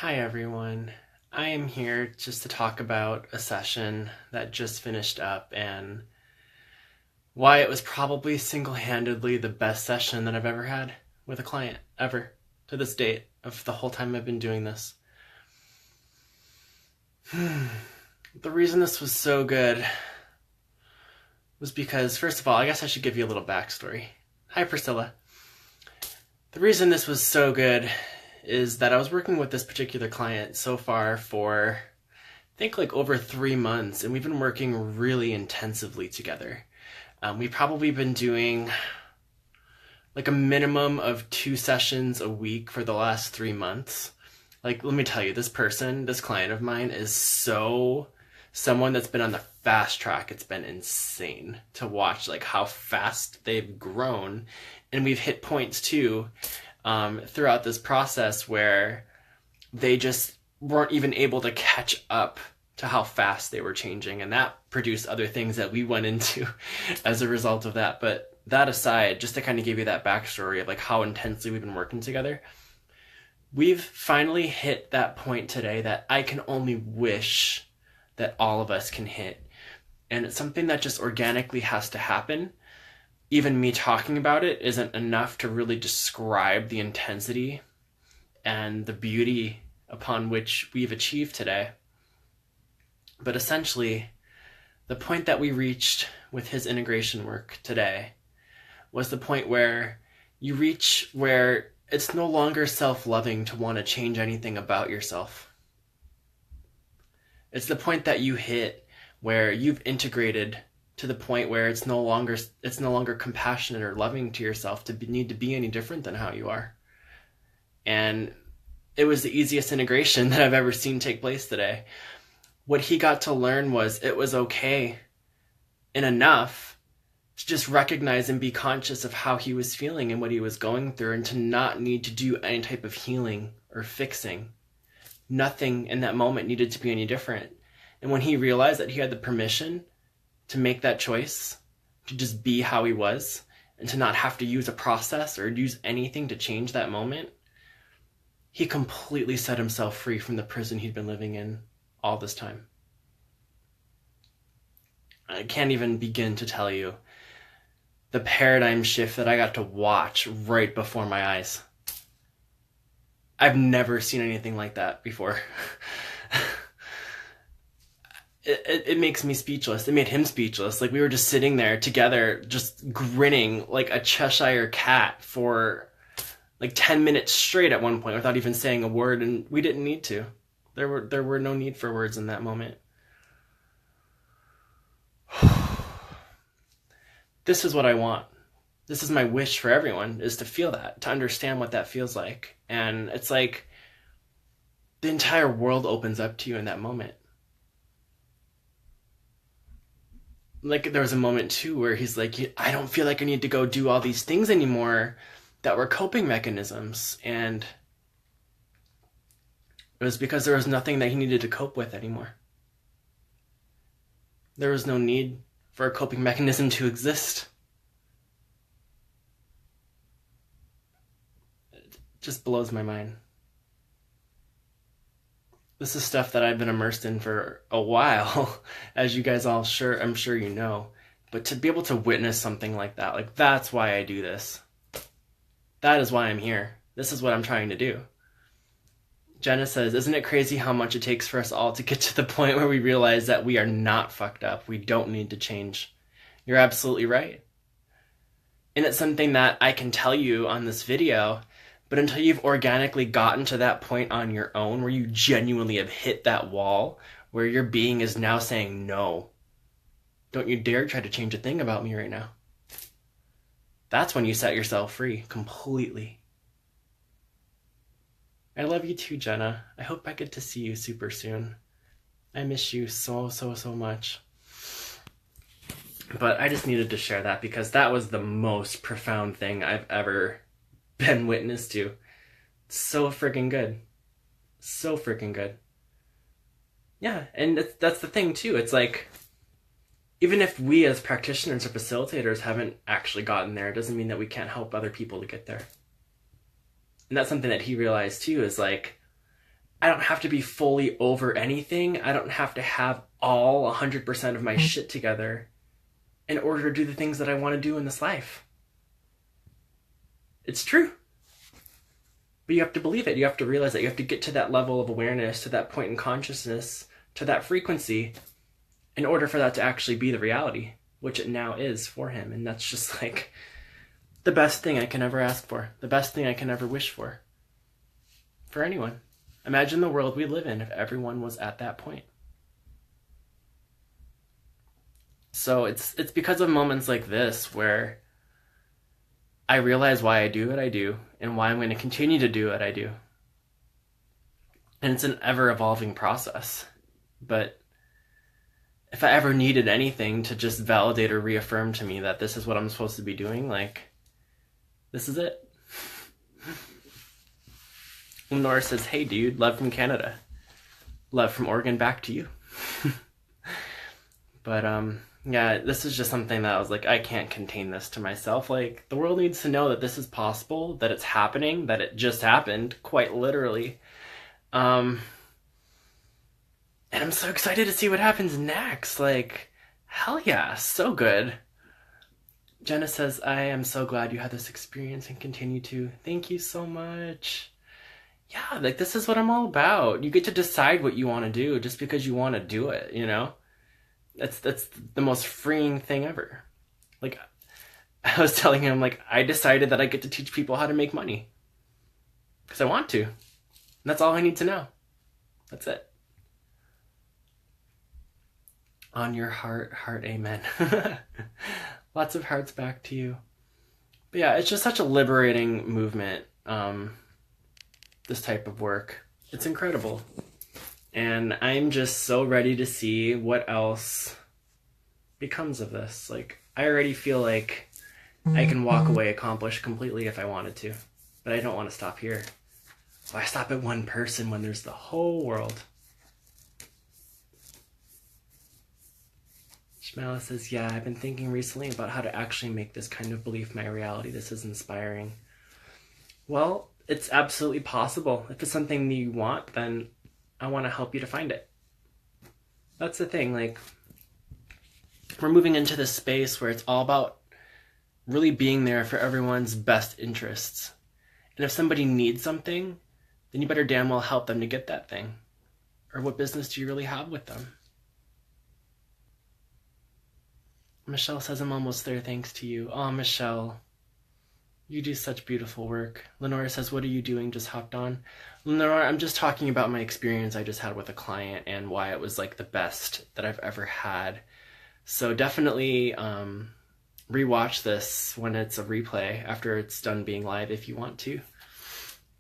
Hi everyone. I am here just to talk about a session that just finished up and why it was probably single-handedly the best session that I've ever had with a client, ever, to this date, of the whole time I've been doing this. The reason this was so good was because, first of all, I guess I should give you a little backstory. Hi Priscilla. The reason this was so good is that I was working with this particular client so far for, I think, like over 3 months, and we've been working really intensively together. We've probably been doing like a minimum of 2 sessions a week for the last 3 months. Like, let me tell you, this client of mine is someone that's been on the fast track. It's been insane to watch like how fast they've grown. And we've hit points too throughout this process where they just weren't even able to catch up to how fast they were changing. And that produced other things that we went into as a result of that. But that aside, just to kind of give you that backstory of like how intensely we've been working together, we've finally hit that point today that I can only wish that all of us can hit. And it's something that just organically has to happen. Even me talking about it isn't enough to really describe the intensity and the beauty upon which we've achieved today. But essentially, the point that we reached with his integration work today was the point where you reach where it's no longer self-loving to want to change anything about yourself. It's the point that you hit where you've integrated to the point where it's no longer compassionate or loving to yourself to need to be any different than how you are. And it was the easiest integration that I've ever seen take place today. What he got to learn was it was okay and enough to just recognize and be conscious of how he was feeling and what he was going through, and to not need to do any type of healing or fixing. Nothing in that moment needed to be any different. And when he realized that he had the permission to make that choice, to just be how he was, and to not have to use a process or use anything to change that moment, he completely set himself free from the prison he'd been living in all this time. I can't even begin to tell you the paradigm shift that I got to watch right before my eyes. I've never seen anything like that before. It makes me speechless. It made him speechless. Like, we were just sitting there together, just grinning like a Cheshire cat for like 10 minutes straight at one point without even saying a word, and we didn't need to. There were no need for words in that moment. This is what I want. This is my wish for everyone, is to feel that, to understand what that feels like. And it's like the entire world opens up to you in that moment. Like, there was a moment too where he's like, I don't feel like I need to go do all these things anymore that were coping mechanisms. And it was because there was nothing that he needed to cope with anymore. There was no need for a coping mechanism to exist. It just blows my mind. This is stuff that I've been immersed in for a while, as you guys I'm sure you know. But to be able to witness something like that, like, that's why I do this. That is why I'm here. This is what I'm trying to do. Jenna says, isn't it crazy how much it takes for us all to get to the point where we realize that we are not fucked up? We don't need to change. You're absolutely right. And it's something that I can tell you on this video, but until you've organically gotten to that point on your own, where you genuinely have hit that wall, where your being is now saying, no, don't you dare try to change a thing about me right now. That's when you set yourself free completely. I love you too, Jenna. I hope I get to see you super soon. I miss you so much. But I just needed to share that because that was the most profound thing I've ever been witness to. So freaking good. So freaking good. Yeah, and that's the thing too. It's like, even if we as practitioners or facilitators haven't actually gotten there, it doesn't mean that we can't help other people to get there. And that's something that he realized too, is like, I don't have to be fully over anything. I don't have to have all 100% of my shit together in order to do the things that I want to do in this life. It's true. But you have to believe it. You have to realize that you have to get to that level of awareness, to that point in consciousness, to that frequency, in order for that to actually be the reality, which it now is for him. And that's just like the best thing I can ever ask for, the best thing I can ever wish for anyone. Imagine the world we live in if everyone was at that point. So it's because of moments like this where I realize why I do what I do and why I'm going to continue to do what I do. And it's an ever-evolving process. But if I ever needed anything to just validate or reaffirm to me that this is what I'm supposed to be doing, like, this is it. Lenora says, hey dude, love from Canada. Love from Oregon back to you. But yeah, this is just something that I was like, I can't contain this to myself. Like, the world needs to know that this is possible, that it's happening, that it just happened, quite literally. And I'm so excited to see what happens next. Like, hell yeah, so good. Jenna says, I am so glad you had this experience and continue to. Thank you so much. Yeah, like, this is what I'm all about. You get to decide what you want to do just because you want to do it, you know? That's the most freeing thing ever. Like, I was telling him, like, I decided that I get to teach people how to make money. Because I want to. And that's all I need to know. That's it. On your heart, amen. Lots of hearts back to you. But yeah, it's just such a liberating movement, this type of work. It's incredible. And I'm just so ready to see what else becomes of this. Like, I already feel like I can walk away accomplished completely if I wanted to. But I don't want to stop here. Why stop at one person when there's the whole world? Shmala says, yeah, I've been thinking recently about how to actually make this kind of belief my reality. This is inspiring. Well, it's absolutely possible. If it's something that you want, then I want to help you to find it. That's the thing. Like, we're moving into this space where it's all about really being there for everyone's best interests. And if somebody needs something, then you better damn well help them to get that thing. Or what business do you really have with them? Michelle says, I'm almost there thanks to you. Oh, Michelle, you do such beautiful work. Lenora says, what are you doing? Just hopped on. Lenora, I'm just talking about my experience I just had with a client and why it was like the best that I've ever had. So definitely rewatch this when it's a replay after it's done being live if you want to.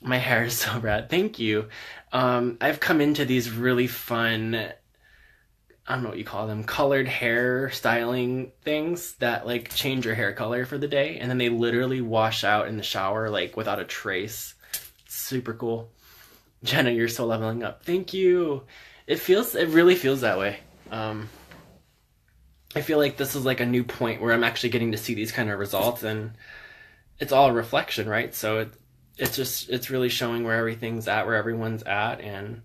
My hair is so rad. Thank you. I've come into these really fun, I don't know what you call them, colored hair styling things that like change your hair color for the day. And then they literally wash out in the shower like without a trace. It's super cool. Jenna, you're so leveling up. Thank you. It really feels that way. I feel like this is like a new point where I'm actually getting to see these kind of results, and it's all a reflection, right? So it's really showing where everything's at, where everyone's at, and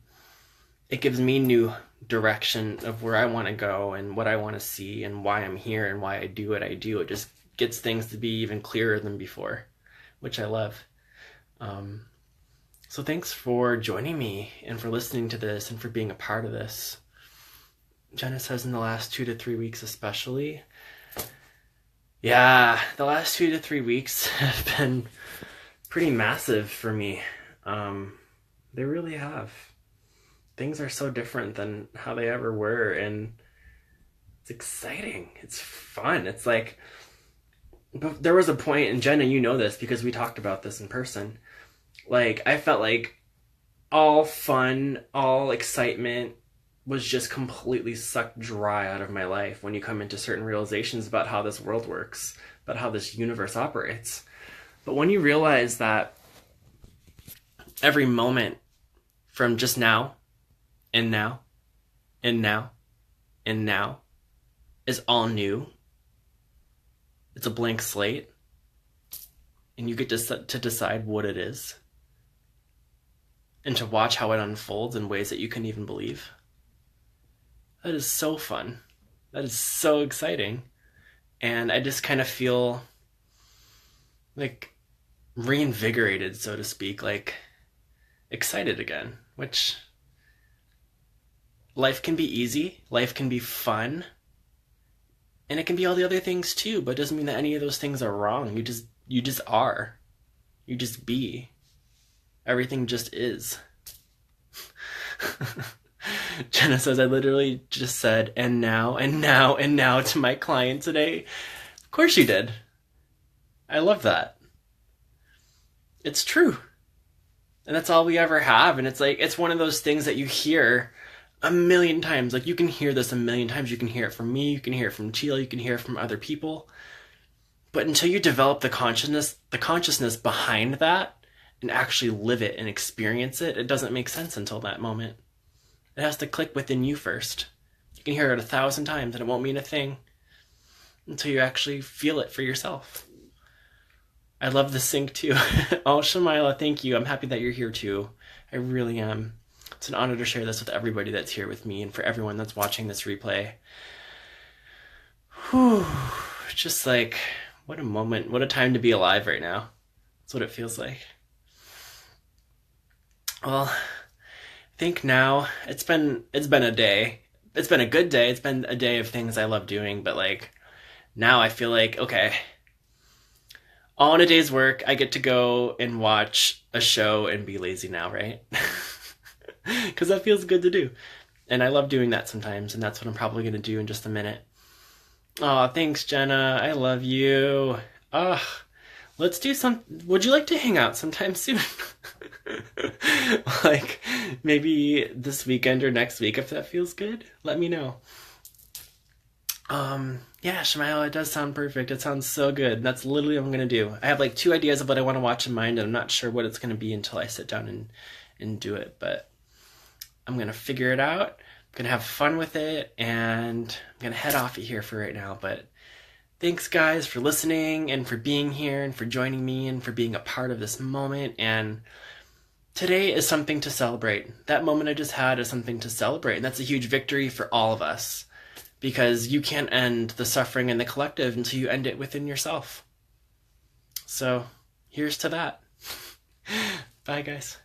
it gives me new direction of where I want to go and what I want to see and why I'm here and why I do what I do. It just gets things to be even clearer than before, which I love. So thanks for joining me and for listening to this and for being a part of this. Jenna says in the last 2 to 3 weeks especially. Yeah, the last 2 to 3 weeks have been pretty massive for me. They really have. Things are so different than how they ever were, and it's exciting. It's fun. It's like, but there was a point, and Jenna, you know this because we talked about this in person. Like, I felt like all fun, all excitement was just completely sucked dry out of my life when you come into certain realizations about how this world works, about how this universe operates. But when you realize that every moment from just now, and now, and now, and now is all new, it's a blank slate, and you get to decide what it is. and to watch how it unfolds in ways that you couldn't even believe. That is so fun. That is so exciting. And I just kind of feel like reinvigorated, so to speak, like excited again, which life can be easy, life can be fun, and it can be all the other things too, but it doesn't mean that any of those things are wrong. You just are. You just be. Everything just is. Jenna says, I literally just said, and now, and now, and now to my client today. Of course you did. I love that. It's true. And that's all we ever have. And it's like, it's one of those things that you hear a million times. Like, you can hear this a million times. You can hear it from me. You can hear it from Chila. You can hear it from other people. But until you develop the consciousness behind that and actually live it and experience it, it doesn't make sense until that moment. It has to click within you first. You can hear it 1,000 times and it won't mean a thing until you actually feel it for yourself. I love the sync too. Oh, Shamila, thank you. I'm happy that you're here too. I really am. It's an honor to share this with everybody that's here with me and for everyone that's watching this replay. Whew. Just like, what a moment. What a time to be alive right now. That's what it feels like. Well, I think now it's been a day. It's been a good day. It's been a day of things I love doing, but like now I feel like, okay, all in a day's work, I get to go and watch a show and be lazy now, right? Because that feels good to do. And I love doing that sometimes, and that's what I'm probably going to do in just a minute. Oh, thanks, Jenna. I love you. Let's do would you like to hang out sometime soon? Like, maybe this weekend or next week, if that feels good, let me know. Yeah, Shemail, it does sound perfect. It sounds so good. That's literally what I'm going to do. I have like 2 ideas of what I want to watch in mind, and I'm not sure what it's going to be until I sit down and do it, but I'm going to figure it out. I'm going to have fun with it, and I'm going to head off here for right now, but thanks, guys, for listening and for being here and for joining me and for being a part of this moment. And today is something to celebrate. That moment I just had is something to celebrate, and that's a huge victory for all of us. Because you can't end the suffering in the collective until you end it within yourself. So, here's to that. Bye, guys.